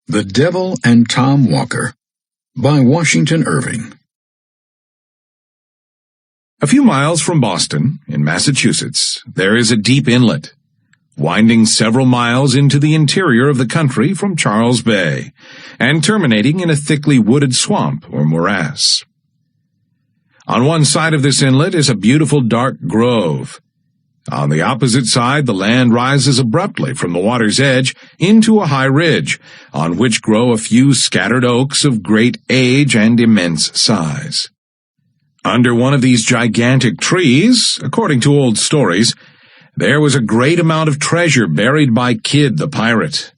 The Devil and Tom Walker by Washington Irving. A few miles from Boston, in Massachusetts, there is a deep inlet, winding several miles into the interior of the country from Charles Bay, and terminating in a thickly wooded swamp or morass. On one side of this inlet is a beautiful dark grove. On the opposite side, the land rises abruptly from the water's edge into a high ridge, on which grow a few scattered oaks of great age and immense size. Under one of these gigantic trees, according to old stories, there was a great amount of treasure buried by Kidd the pirate.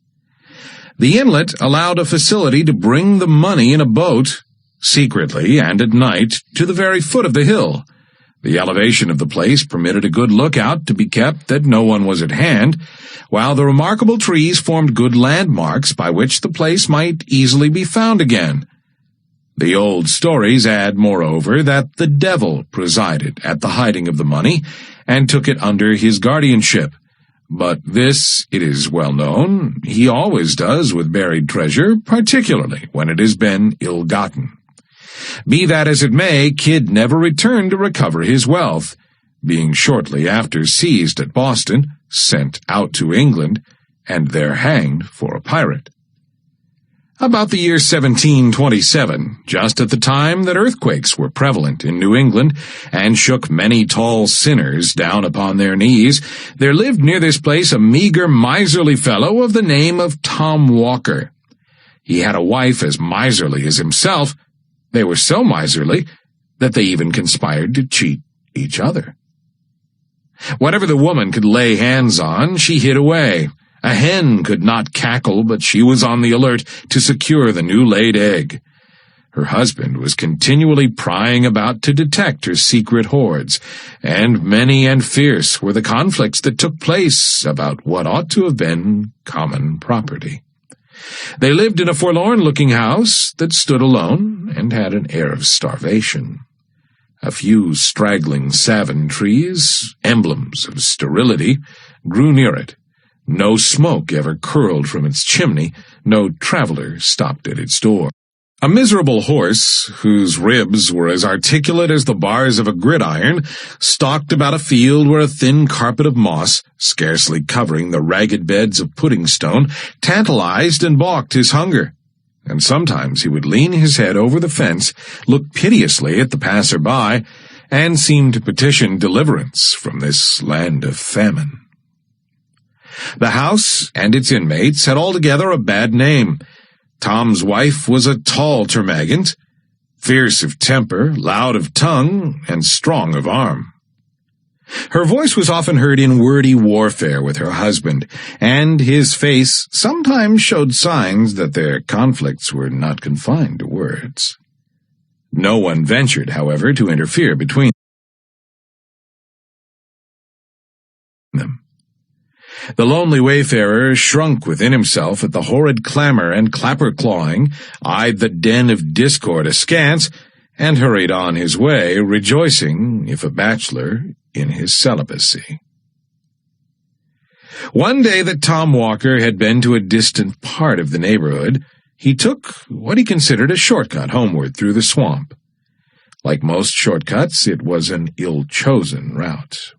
The inlet allowed a facility to bring the money in a boat, secretly and at night, to the very foot of the hill. The elevation of the place permitted a good lookout to be kept that no one was at hand, while the remarkable trees formed good landmarks by which the place might easily be found again. The old stories add, moreover, that the devil presided at the hiding of the money and took it under his guardianship. But this, it is well known, he always does with buried treasure, particularly when it has been ill-gotten. Be that as it may, Kidd never returned to recover his wealth, being shortly after seized at Boston, sent out to England, and there hanged for a pirate. About the year 1727, just at the time that earthquakes were prevalent in New England and shook many tall sinners down upon their knees, there lived near this place a meager, miserly fellow of the name of Tom Walker. He had a wife as miserly as himself. They were so miserly that they even conspired to cheat each other. Whatever the woman could lay hands on, she hid away. A hen could not cackle, but she was on the alert to secure the new-laid egg. Her husband was continually prying about to detect her secret hoards, and many and fierce were the conflicts that took place about what ought to have been common property. They lived in a forlorn-looking house that stood alone and had an air of starvation. A few straggling savin trees, emblems of sterility, grew near it. No smoke ever curled from its chimney, no traveler stopped at its door. A miserable horse, whose ribs were as articulate as the bars of a gridiron, stalked about a field where a thin carpet of moss, scarcely covering the ragged beds of pudding stone, tantalized and balked his hunger. And sometimes he would lean his head over the fence, look piteously at the passer-by, and seem to petition deliverance from this land of famine. The house and its inmates had altogether a bad name. Tom's wife was a tall termagant, fierce of temper, loud of tongue, and strong of arm. Her voice was often heard in wordy warfare with her husband, and his face sometimes showed signs that their conflicts were not confined to words. No one ventured, however, to interfere between them. The lonely wayfarer shrunk within himself at the horrid clamor and clapper-clawing, eyed the den of discord askance, and hurried on his way, rejoicing, if a bachelor, in his celibacy. One day that Tom Walker had been to a distant part of the neighborhood, he took what he considered a shortcut homeward through the swamp. Like most shortcuts, it was an ill-chosen route.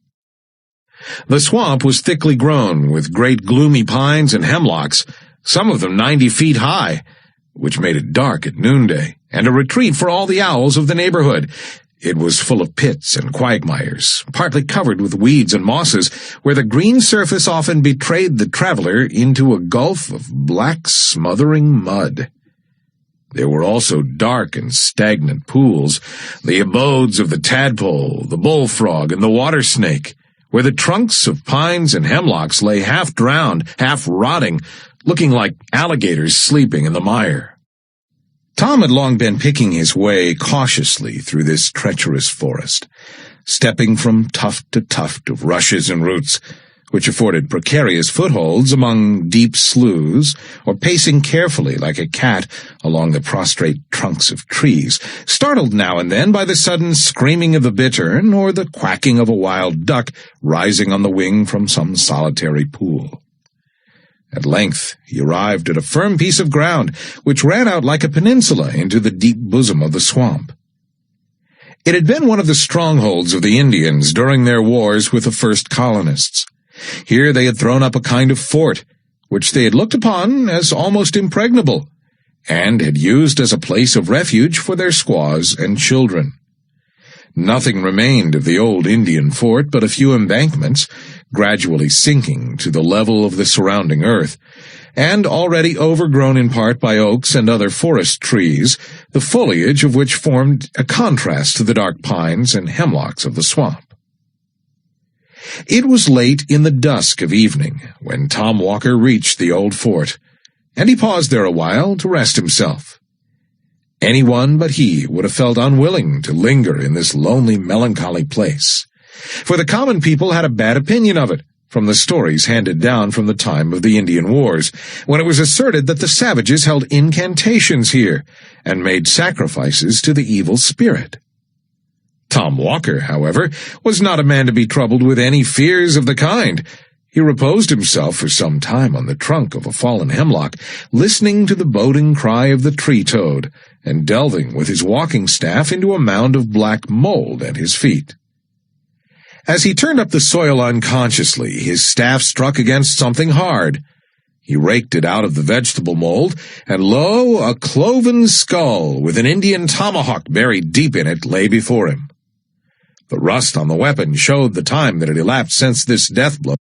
The swamp was thickly grown with great gloomy pines and hemlocks, some of them 90 feet high, which made it dark at noonday, and a retreat for all the owls of the neighborhood. It was full of pits and quagmires, partly covered with weeds and mosses, where the green surface often betrayed the traveler into a gulf of black, smothering mud. There were also dark and stagnant pools, the abodes of the tadpole, the bullfrog, and the water snake, where the trunks of pines and hemlocks lay half-drowned, half-rotting, looking like alligators sleeping in the mire. Tom had long been picking his way cautiously through this treacherous forest, stepping from tuft to tuft of rushes and roots, which afforded precarious footholds among deep sloughs, or pacing carefully like a cat along the prostrate trunks of trees, startled now and then by the sudden screaming of a bittern or the quacking of a wild duck rising on the wing from some solitary pool. At length he arrived at a firm piece of ground which ran out like a peninsula into the deep bosom of the swamp. It had been one of the strongholds of the Indians during their wars with the first colonists. Here they had thrown up a kind of fort, which they had looked upon as almost impregnable, and had used as a place of refuge for their squaws and children. Nothing remained of the old Indian fort but a few embankments, gradually sinking to the level of the surrounding earth, and already overgrown in part by oaks and other forest trees, the foliage of which formed a contrast to the dark pines and hemlocks of the swamp. It was late in the dusk of evening when Tom Walker reached the old fort, and he paused there a while to rest himself. Anyone but he would have felt unwilling to linger in this lonely, melancholy place, for the common people had a bad opinion of it, from the stories handed down from the time of the Indian Wars, when it was asserted that the savages held incantations here, and made sacrifices to the evil spirit. Tom Walker, however, was not a man to be troubled with any fears of the kind. He reposed himself for some time on the trunk of a fallen hemlock, listening to the boding cry of the tree-toad, and delving with his walking-staff into a mound of black mold at his feet. As he turned up the soil unconsciously, his staff struck against something hard. He raked it out of the vegetable mold, and lo, a cloven skull with an Indian tomahawk buried deep in it lay before him. The rust on the weapon showed the time that had elapsed since this death blow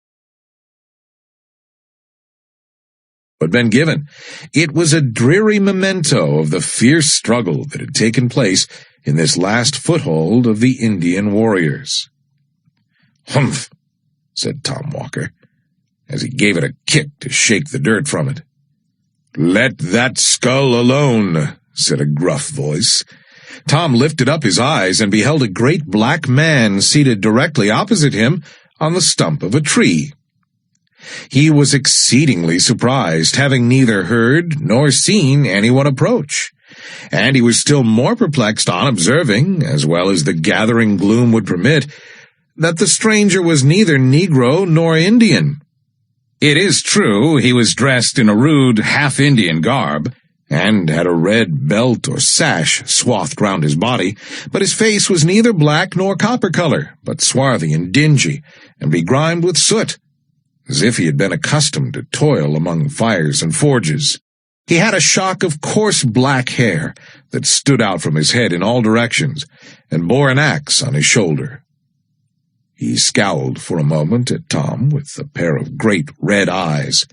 had been given. It was a dreary memento of the fierce struggle that had taken place in this last foothold of the Indian warriors. "Humph," said Tom Walker, as he gave it a kick to shake the dirt from it. "Let that skull alone," said a gruff voice. Tom lifted up his eyes and beheld a great black man seated directly opposite him on the stump of a tree. He was exceedingly surprised, having neither heard nor seen anyone approach, and he was still more perplexed on observing, as well as the gathering gloom would permit, that the stranger was neither Negro nor Indian. It is true he was dressed in a rude half-Indian garb, and had a red belt or sash swathed round his body, but his face was neither black nor copper color, but swarthy and dingy, and begrimed with soot, as if he had been accustomed to toil among fires and forges. He had a shock of coarse black hair that stood out from his head in all directions, and bore an axe on his shoulder. He scowled for a moment at Tom with a pair of great red eyes.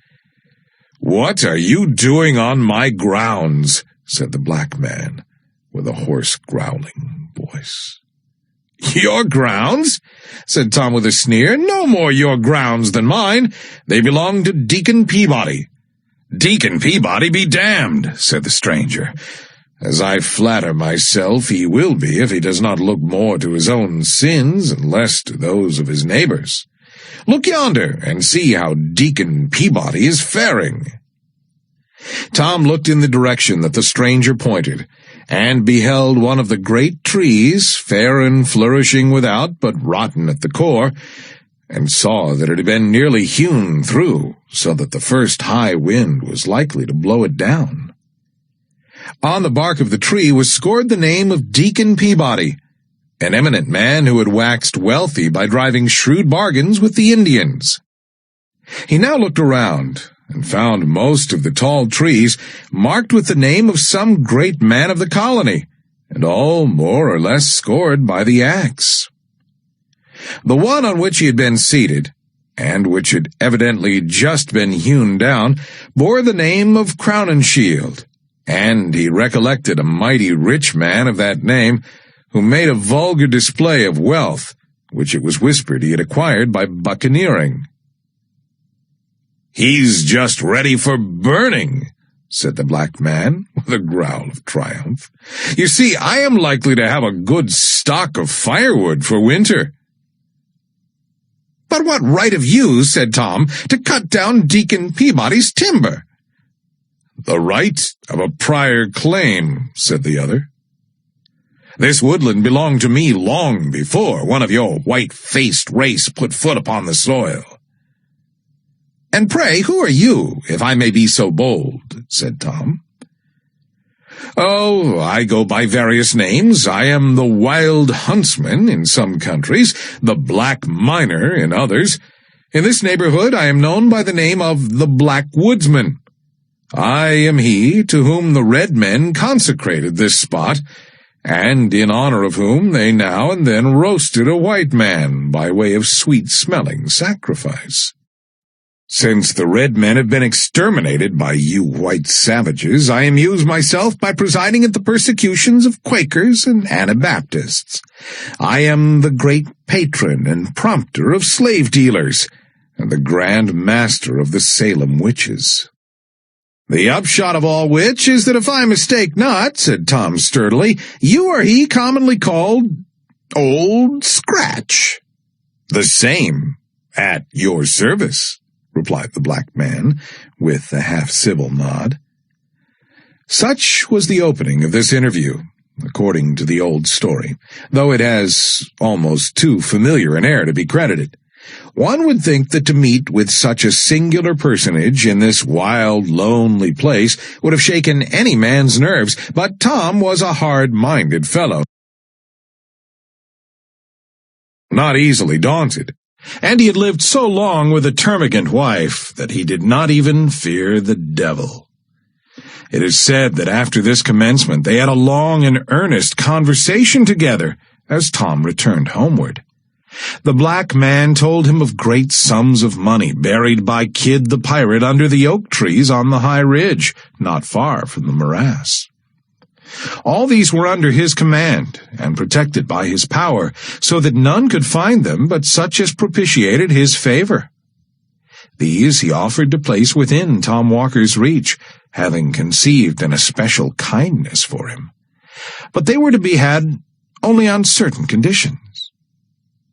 "What are you doing on my grounds?" said the black man, with a hoarse, growling voice. "Your grounds?" said Tom with a sneer. "No more your grounds than mine. They belong to Deacon Peabody." "Deacon Peabody be damned," said the stranger, "as I flatter myself he will be if he does not look more to his own sins and less to those of his neighbors. Look yonder, and see how Deacon Peabody is faring." Tom looked in the direction that the stranger pointed, and beheld one of the great trees, fair and flourishing without, but rotten at the core, and saw that it had been nearly hewn through, so that the first high wind was likely to blow it down. On the bark of the tree was scored the name of Deacon Peabody, an eminent man who had waxed wealthy by driving shrewd bargains with the Indians. He now looked around, and found most of the tall trees marked with the name of some great man of the colony, and all more or less scored by the axe. The one on which he had been seated, and which had evidently just been hewn down, bore the name of Crowninshield, and he recollected a mighty rich man of that name, who made a vulgar display of wealth, which it was whispered he had acquired by buccaneering. "He's just ready for burning," said the black man, with a growl of triumph. "You see, I am likely to have a good stock of firewood for winter." "But what right have you," said Tom, "to cut down Deacon Peabody's timber?" "The right of a prior claim," said the other. "This woodland belonged to me long before one of your white-faced race put foot upon the soil." "And pray, who are you, if I may be so bold?" said Tom. "Oh, I go by various names. I am the Wild Huntsman in some countries, the Black Miner in others. In this neighborhood I am known by the name of the Black Woodsman. I am he to whom the red men consecrated this spot, and in honor of whom they now and then roasted a white man by way of sweet-smelling sacrifice. Since the red men have been exterminated by you white savages, I amuse myself by presiding at the persecutions of Quakers and Anabaptists. I am the great patron and prompter of slave-dealers, and the grand master of the Salem witches." "The upshot of all which is that if I mistake not," said Tom sturdily, "you are he commonly called Old Scratch." "The same, at your service," replied the black man, with a half-civil nod. Such was the opening of this interview, according to the old story, though it has almost too familiar an air to be credited. One would think that to meet with such a singular personage in this wild, lonely place would have shaken any man's nerves, but Tom was a hard-minded fellow, not easily daunted, and he had lived so long with a termagant wife that he did not even fear the devil. It is said that after this commencement they had a long and earnest conversation together as Tom returned homeward. The black man told him of great sums of money buried by Kidd the pirate under the oak trees on the high ridge, not far from the morass. All these were under his command and protected by his power, so that none could find them but such as propitiated his favor. These he offered to place within Tom Walker's reach, having conceived an especial kindness for him. But they were to be had only on certain conditions.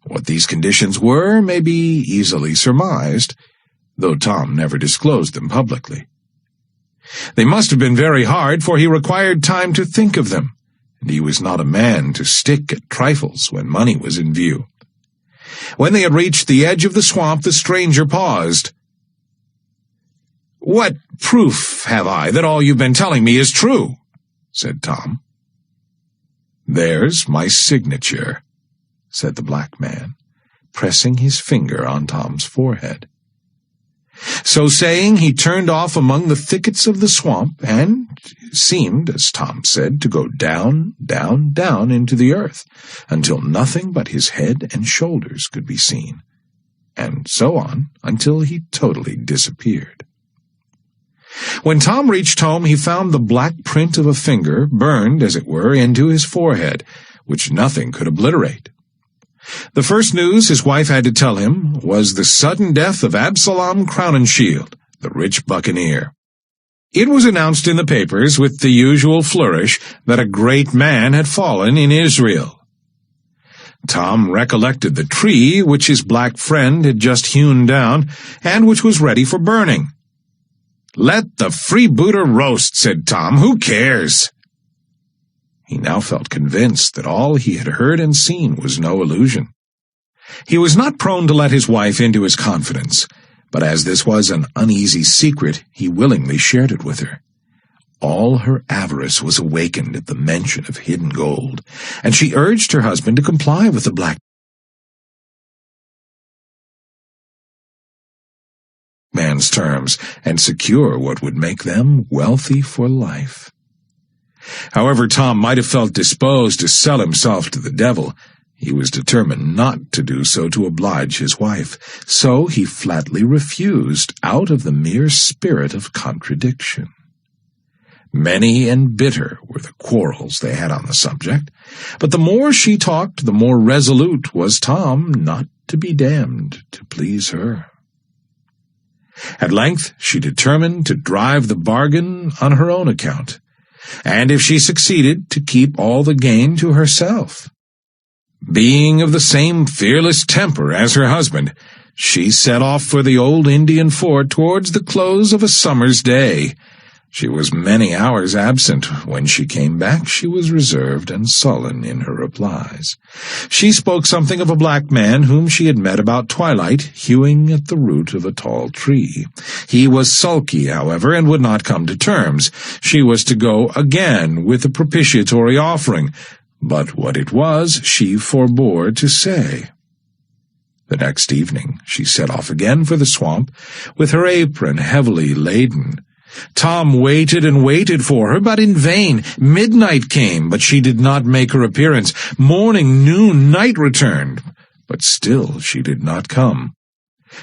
What these conditions were may be easily surmised, though Tom never disclosed them publicly. They must have been very hard, for he required time to think of them, and he was not a man to stick at trifles when money was in view. When they had reached the edge of the swamp, the stranger paused. "What proof have I that all you've been telling me is true?" said Tom. "There's my signature," said the black man, pressing his finger on Tom's forehead. So saying, he turned off among the thickets of the swamp, and seemed, as Tom said, to go down, down, down into the earth, until nothing but his head and shoulders could be seen, and so on until he totally disappeared. When Tom reached home, he found the black print of a finger burned, as it were, into his forehead, which nothing could obliterate. The first news his wife had to tell him was the sudden death of Absalom Crowninshield, the rich buccaneer. It was announced in the papers with the usual flourish that a great man had fallen in Israel. Tom recollected the tree which his black friend had just hewn down, and which was ready for burning. "Let the freebooter roast," said Tom. "Who cares?" He now felt convinced that all he had heard and seen was no illusion. He was not prone to let his wife into his confidence, but as this was an uneasy secret, he willingly shared it with her. All her avarice was awakened at the mention of hidden gold, and she urged her husband to comply with the black man's terms and secure what would make them wealthy for life. However Tom might have felt disposed to sell himself to the devil, he was determined not to do so to oblige his wife, so he flatly refused out of the mere spirit of contradiction. Many and bitter were the quarrels they had on the subject, but the more she talked, the more resolute was Tom not to be damned to please her. At length she determined to drive the bargain on her own account, and if she succeeded, to keep all the gain to herself. Being of the same fearless temper as her husband, she set off for the old Indian fort towards the close of a summer's day, She was many hours absent. When she came back, she was reserved and sullen in her replies. She spoke something of a black man whom she had met about twilight, hewing at the root of a tall tree. He was sulky, however, and would not come to terms. She was to go again with a propitiatory offering, but what it was she forbore to say. The next evening she set off again for the swamp, with her apron heavily laden. Tom waited and waited for her, but in vain. Midnight came, but she did not make her appearance. Morning, noon, night returned, but still she did not come.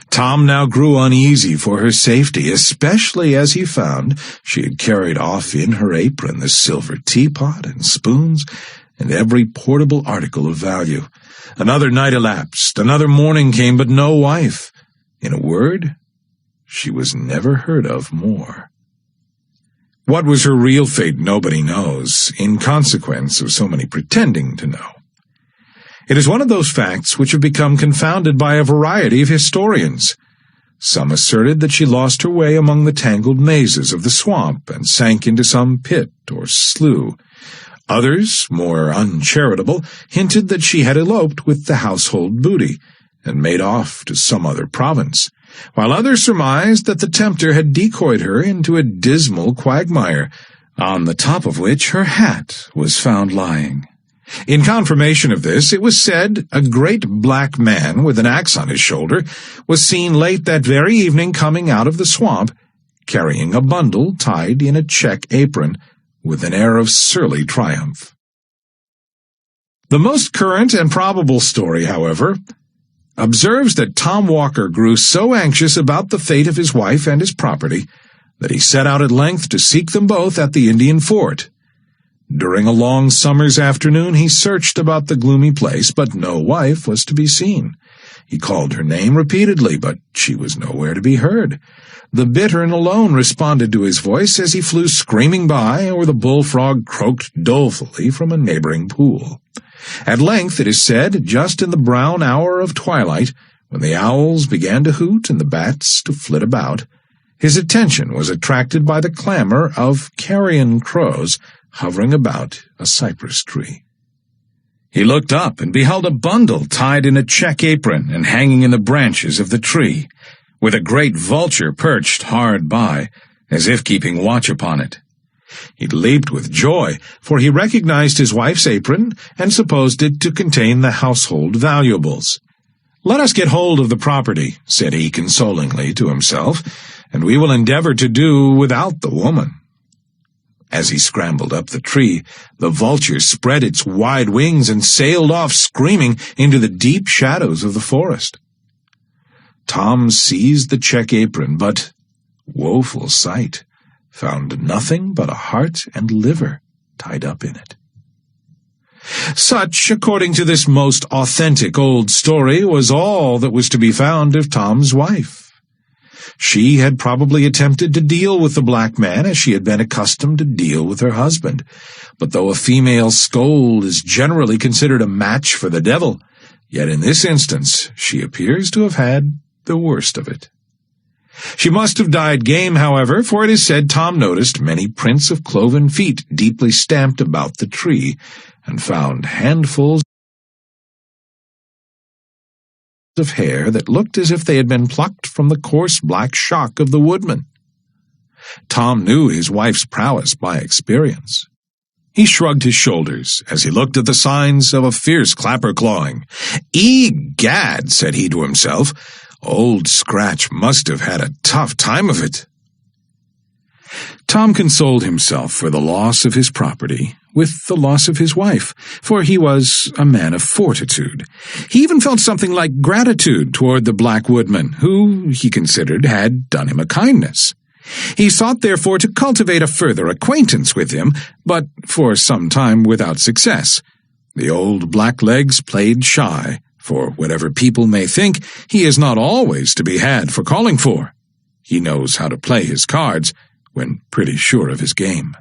Tom now grew uneasy for her safety, especially as he found she had carried off in her apron the silver teapot and spoons and every portable article of value. Another night elapsed, another morning came, but no wife. In a word, she was never heard of more. What was her real fate nobody knows, in consequence of so many pretending to know. It is one of those facts which have become confounded by a variety of historians. Some asserted that she lost her way among the tangled mazes of the swamp and sank into some pit or slough. Others, more uncharitable, hinted that she had eloped with the household booty and made off to some other province, while others surmised that the tempter had decoyed her into a dismal quagmire, on the top of which her hat was found lying. In confirmation of this, it was said a great black man with an axe on his shoulder was seen late that very evening coming out of the swamp, carrying a bundle tied in a check apron, with an air of surly triumph. The most current and probable story, however, observes that Tom Walker grew so anxious about the fate of his wife and his property that he set out at length to seek them both at the Indian fort. During a long summer's afternoon he searched about the gloomy place, but no wife was to be seen. He called her name repeatedly, but she was nowhere to be heard. The bittern alone responded to his voice as he flew screaming by, or the bullfrog croaked dolefully from a neighboring pool. At length, it is said, just in the brown hour of twilight, when the owls began to hoot and the bats to flit about, his attention was attracted by the clamor of carrion crows hovering about a cypress tree. He looked up and beheld a bundle tied in a check apron and hanging in the branches of the tree, with a great vulture perched hard by, as if keeping watch upon it. He leaped with joy, for he recognized his wife's apron and supposed it to contain the household valuables. "Let us get hold of the property," said he consolingly to himself, "and we will endeavor to do without the woman." As he scrambled up the tree, the vulture spread its wide wings and sailed off screaming into the deep shadows of the forest. Tom seized the check apron, but, woeful sight, found nothing but a heart and liver tied up in it. Such, according to this most authentic old story, was all that was to be found of Tom's wife. She had probably attempted to deal with the black man as she had been accustomed to deal with her husband, but though a female scold is generally considered a match for the devil, yet in this instance she appears to have had the worst of it. She must have died game, however, for it is said Tom noticed many prints of cloven feet deeply stamped about the tree, and found handfuls of hair that looked as if they had been plucked from the coarse black shock of the woodman. Tom knew his wife's prowess by experience. He shrugged his shoulders as he looked at the signs of a fierce clapper-clawing. "Egad," said he to himself, "Old Scratch must have had a tough time of it." Tom consoled himself for the loss of his property with the loss of his wife, for he was a man of fortitude. He even felt something like gratitude toward the black woodman, who, he considered, had done him a kindness. He sought, therefore, to cultivate a further acquaintance with him, but for some time without success. The old blacklegs played shy, for whatever people may think, he is not always to be had for calling for. He knows how to play his cards, when pretty sure of his game.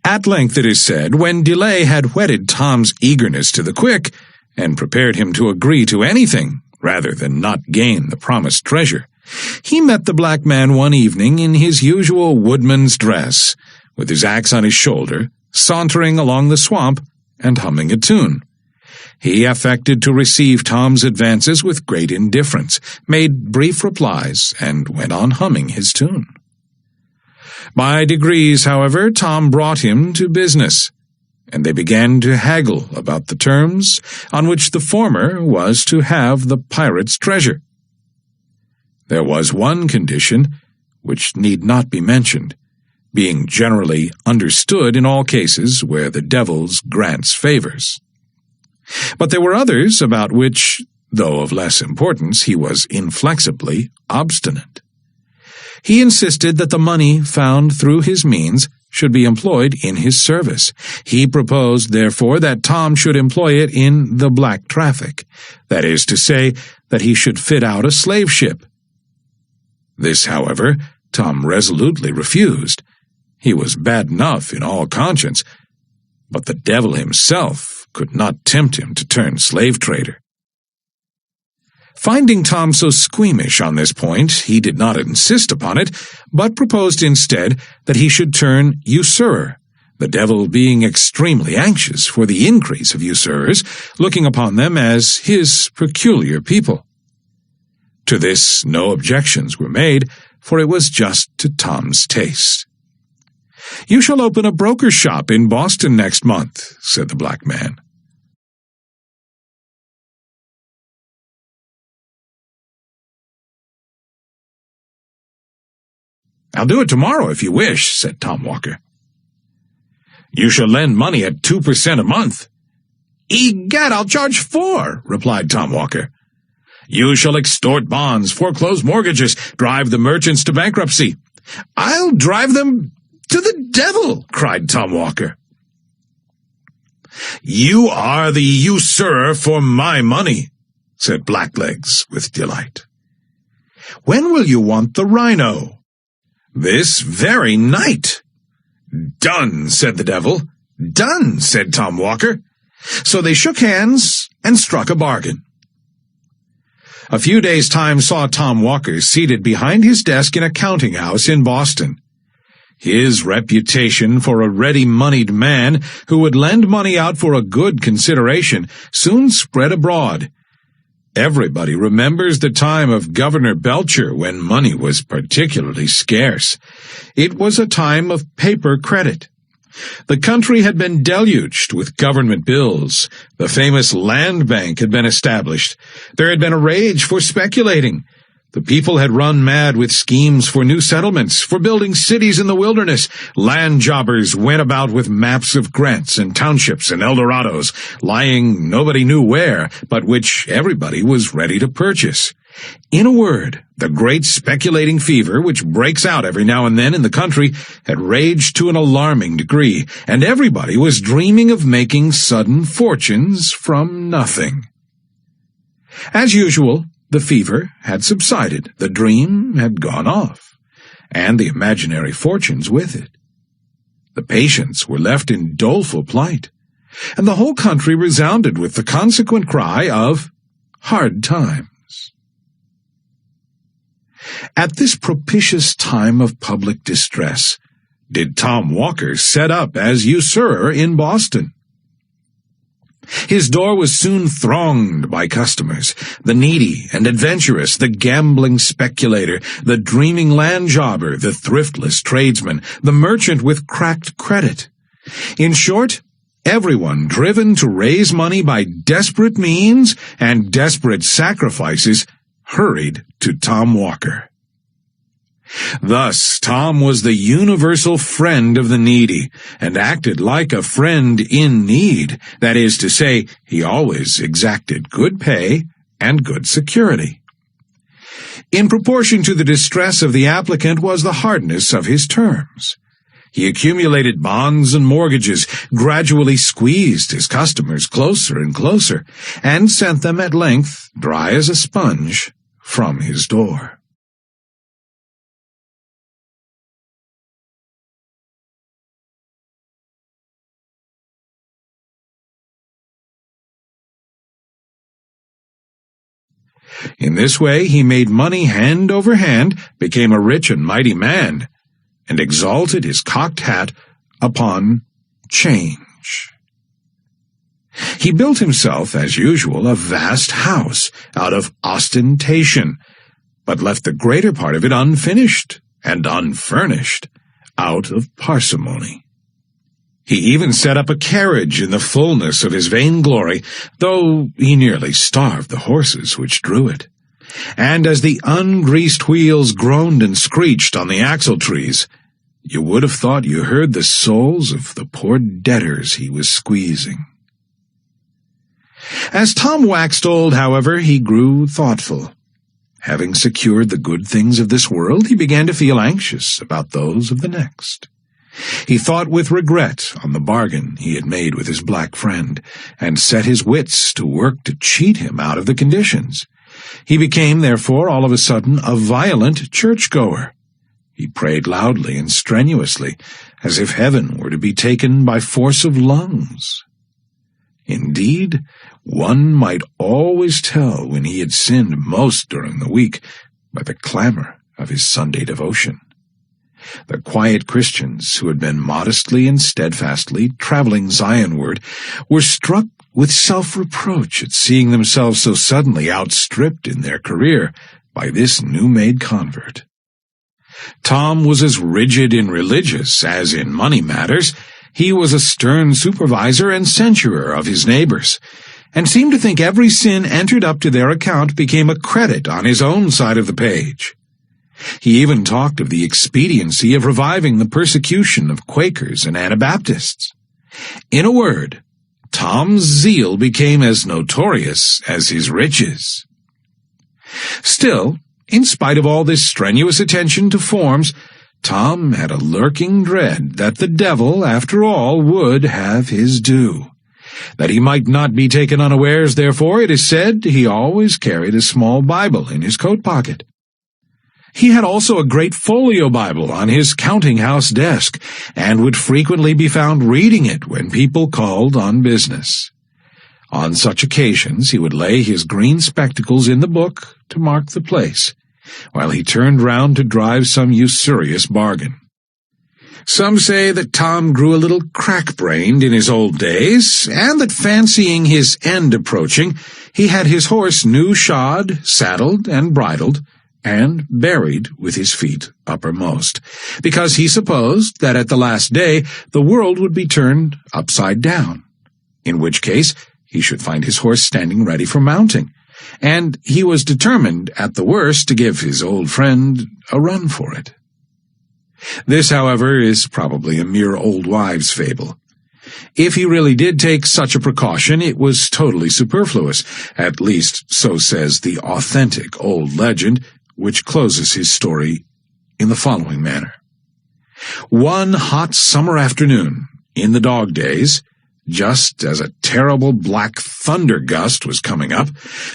At length, it is said, when delay had whetted Tom's eagerness to the quick, and prepared him to agree to anything rather than not gain the promised treasure, He met the black man one evening in his usual woodman's dress, with his axe on his shoulder, sauntering along the swamp and humming a tune. He affected to receive Tom's advances with great indifference, made brief replies, and went on humming his tune. By degrees, however, Tom brought him to business, and they began to haggle about the terms on which the former was to have the pirate's treasure. There was one condition which need not be mentioned, being generally understood in all cases where the devil grants favors. But there were others about which, though of less importance, he was inflexibly obstinate. He insisted that the money found through his means should be employed in his service. He proposed, therefore, that Tom should employ it in the black traffic, that is to say, that he should fit out a slave ship. This, however, Tom resolutely refused. He was bad enough in all conscience, but the devil himself could not tempt him to turn slave-trader. Finding Tom so squeamish on this point, he did not insist upon it, but proposed instead that he should turn usurer, the devil being extremely anxious for the increase of usurers, looking upon them as his peculiar people. To this no objections were made, for it was just to Tom's taste. "You shall open a broker's shop in Boston next month," said the black man. "I'll do it tomorrow if you wish," said Tom Walker. "You shall lend money at 2% a month." "Egad, I'll charge 4%, replied Tom Walker. "You shall extort bonds, foreclose mortgages, drive the merchants to bankruptcy." "I'll drive them to the devil," cried Tom Walker. "You are the usurer for my money," said Blacklegs with delight. "When will you want the rhino?" "This very night." "Done," said the devil. "Done," said Tom Walker. So they shook hands and struck a bargain. A few days' time saw Tom Walker seated behind his desk in a counting-house in Boston. His reputation for a ready-moneyed man who would lend money out for a good consideration soon spread abroad. Everybody remembers the time of Governor Belcher when money was particularly scarce. It was a time of paper credit. The country had been deluged with government bills. The famous land bank had been established. There had been a rage for speculating. The people had run mad with schemes for new settlements, for building cities in the wilderness. Land jobbers went about with maps of grants and townships and Eldorados, lying nobody knew where, but which everybody was ready to purchase. In a word, the great speculating fever, which breaks out every now and then in the country, had raged to an alarming degree, and everybody was dreaming of making sudden fortunes from nothing. As usual, the fever had subsided, the dream had gone off, and the imaginary fortunes with it. The patients were left in doleful plight, and the whole country resounded with the consequent cry of hard times. At this propitious time of public distress, did Tom Walker set up as usurer in Boston. His door was soon thronged by customers, the needy and adventurous, the gambling speculator, the dreaming land jobber, the thriftless tradesman, the merchant with cracked credit. In short, everyone driven to raise money by desperate means and desperate sacrifices hurried to Tom Walker. Thus, Tom was the universal friend of the needy, and acted like a friend in need. That is to say, he always exacted good pay and good security. In proportion to the distress of the applicant was the hardness of his terms. He accumulated bonds and mortgages, gradually squeezed his customers closer and closer, and sent them at length, dry as a sponge, from his door. In this way he made money hand over hand, became a rich and mighty man, and exalted his cocked hat upon change. He built himself, as usual, a vast house out of ostentation, but left the greater part of it unfinished and unfurnished out of parsimony. He even set up a carriage in the fullness of his vainglory, though he nearly starved the horses which drew it. And as the ungreased wheels groaned and screeched on the axle-trees, you would have thought you heard the souls of the poor debtors he was squeezing. As Tom waxed old, however, he grew thoughtful. Having secured the good things of this world, he began to feel anxious about those of the next. He thought with regret on the bargain he had made with his black friend, and set his wits to work to cheat him out of the conditions. He became, therefore, all of a sudden, a violent churchgoer. He prayed loudly and strenuously, as if heaven were to be taken by force of lungs. Indeed, one might always tell when he had sinned most during the week by the clamor of his Sunday devotion. The quiet Christians who had been modestly and steadfastly traveling Zionward were struck with self-reproach at seeing themselves so suddenly outstripped in their career by this new-made convert. Tom was as rigid in religious as in money matters. He was a stern supervisor and censurer of his neighbors, and seemed to think every sin entered up to their account became a credit on his own side of the page. He even talked of the expediency of reviving the persecution of Quakers and Anabaptists. In a word, Tom's zeal became as notorious as his riches. Still, in spite of all this strenuous attention to forms, Tom had a lurking dread that the devil, after all, would have his due. That he might not be taken unawares, therefore, it is said, he always carried a small Bible in his coat pocket. He had also a great folio Bible on his counting-house desk, and would frequently be found reading it when people called on business. On such occasions he would lay his green spectacles in the book to mark the place, while he turned round to drive some usurious bargain. Some say that Tom grew a little crack-brained in his old days, and that fancying his end approaching, he had his horse new shod, saddled, and bridled, and buried with his feet uppermost, because he supposed that at the last day the world would be turned upside down, in which case he should find his horse standing ready for mounting, and he was determined, at the worst, to give his old friend a run for it. This, however, is probably a mere old wives' fable. If he really did take such a precaution, it was totally superfluous, at least so says the authentic old legend, which closes his story in the following manner. One hot summer afternoon, in the dog days, just as a terrible black thunder gust was coming up,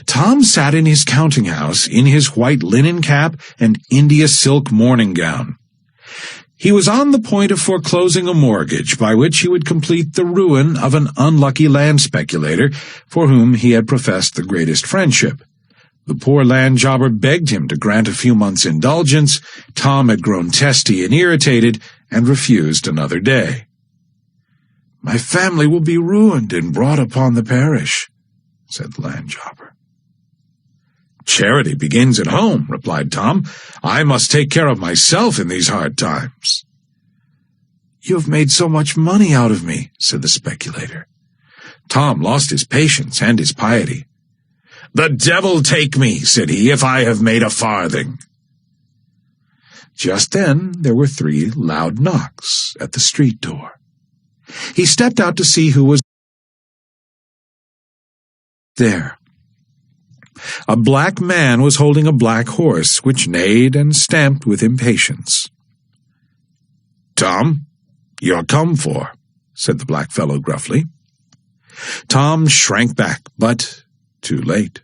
Tom sat in his counting-house in his white linen cap and India silk morning gown. He was on the point of foreclosing a mortgage by which he would complete the ruin of an unlucky land speculator for whom he had professed the greatest friendship. The poor land jobber begged him to grant a few months' indulgence. Tom had grown testy and irritated, and refused another day. "My family will be ruined and brought upon the parish," said the land jobber. "Charity begins at home," replied Tom. "I must take care of myself in these hard times." "You have made so much money out of me," said the speculator. Tom lost his patience and his piety. "The devil take me," said he, "if I have made a farthing." Just then there were 3 loud knocks at the street door. He stepped out to see who was there. A black man was holding a black horse, which neighed and stamped with impatience. "Tom, you're come for," said the black fellow gruffly. Tom shrank back, but too late.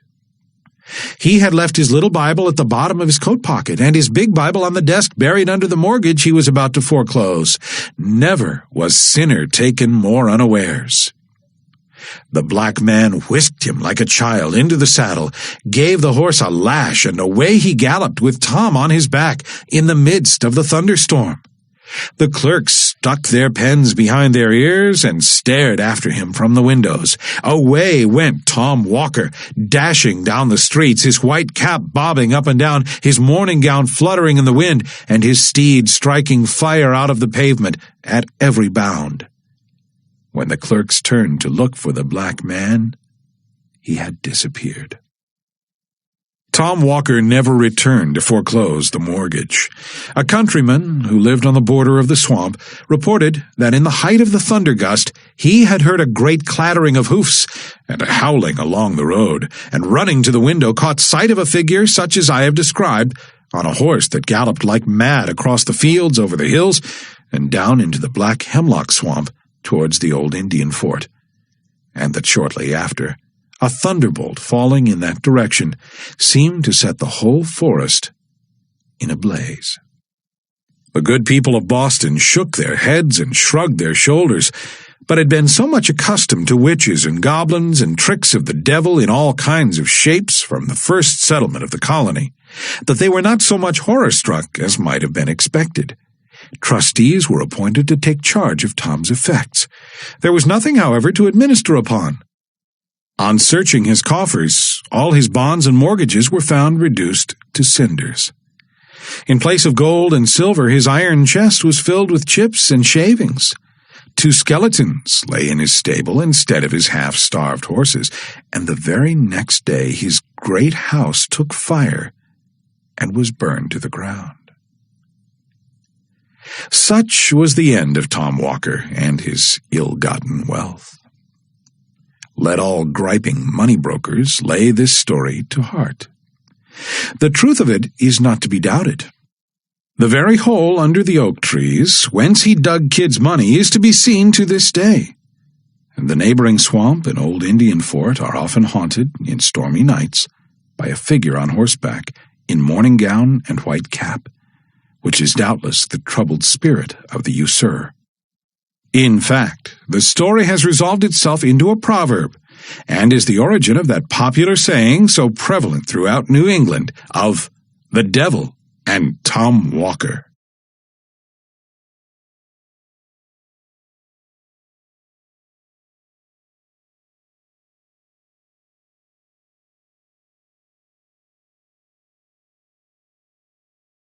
He had left his little Bible at the bottom of his coat pocket, and his big Bible on the desk buried under the mortgage he was about to foreclose. Never was sinner taken more unawares. The black man whisked him like a child into the saddle, gave the horse a lash, and away he galloped with Tom on his back in the midst of the thunderstorm. The clerks stuck their pens behind their ears and stared after him from the windows. Away went Tom Walker, dashing down the streets, his white cap bobbing up and down, his morning gown fluttering in the wind, and his steed striking fire out of the pavement at every bound. When the clerks turned to look for the black man, he had disappeared. Tom Walker never returned to foreclose the mortgage. A countryman who lived on the border of the swamp reported that in the height of the thunder gust he had heard a great clattering of hoofs and a howling along the road, and running to the window caught sight of a figure such as I have described, on a horse that galloped like mad across the fields, over the hills, and down into the black hemlock swamp towards the old Indian fort, and that shortly after, a thunderbolt falling in that direction seemed to set the whole forest in a blaze. The good people of Boston shook their heads and shrugged their shoulders, but had been so much accustomed to witches and goblins and tricks of the devil in all kinds of shapes from the first settlement of the colony, that they were not so much horror-struck as might have been expected. Trustees were appointed to take charge of Tom's effects. There was nothing, however, to administer upon. On searching his coffers, all his bonds and mortgages were found reduced to cinders. In place of gold and silver, his iron chest was filled with chips and shavings. 2 skeletons lay in his stable instead of his half-starved horses, and the very next day his great house took fire and was burned to the ground. Such was the end of Tom Walker and his ill-gotten wealth. Let all griping money brokers lay this story to heart. The truth of it is not to be doubted. The very hole under the oak trees, whence he dug Kid's money, is to be seen to this day, and the neighboring swamp and old Indian fort are often haunted, in stormy nights, by a figure on horseback, in morning gown and white cap, which is doubtless the troubled spirit of the usurer. In fact, the story has resolved itself into a proverb, and is the origin of that popular saying so prevalent throughout New England of the devil and Tom Walker.